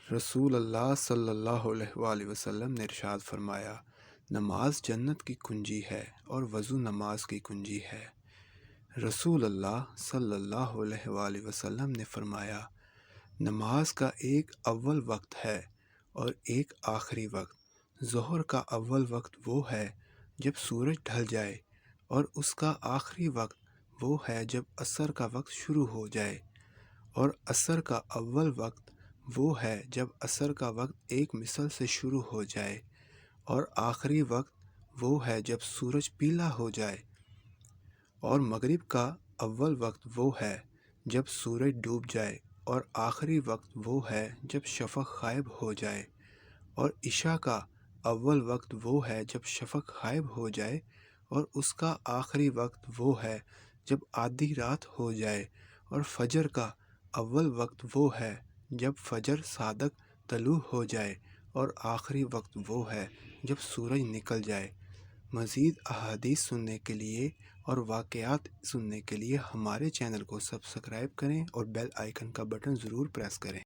رسول اللہ صلی اللہ علیہ وآلہ وسلم نے ارشاد فرمایا، نماز جنت کی کنجی ہے اور وضو نماز کی کنجی ہے۔ رسول اللہ صلی اللہ علیہ وآلہ وسلم نے فرمایا، نماز کا ایک اول وقت ہے اور ایک آخری وقت۔ ظہر کا اول وقت وہ ہے جب سورج ڈھل جائے، اور اس کا آخری وقت وہ ہے جب عصر کا وقت شروع ہو جائے، اور عصر کا اول وقت وہ ہے جب عصر کا وقت ایک مثل سے شروع ہو جائے، اور آخری وقت وہ ہے جب سورج پیلا ہو جائے، اور مغرب کا اول وقت وہ ہے جب سورج ڈوب جائے، اور آخری وقت وہ ہے جب شفق غائب ہو جائے، اور عشاء کا اول وقت وہ ہے جب شفق غائب ہو جائے، اور اس کا آخری وقت وہ ہے جب آدھی رات ہو جائے، اور فجر کا اول وقت وہ ہے جب فجر صادق طلوع ہو جائے، اور آخری وقت وہ ہے جب سورج نکل جائے۔ مزید احادیث سننے کے لیے اور واقعات سننے کے لیے ہمارے چینل کو سبسکرائب کریں اور بیل آئیکن کا بٹن ضرور پریس کریں۔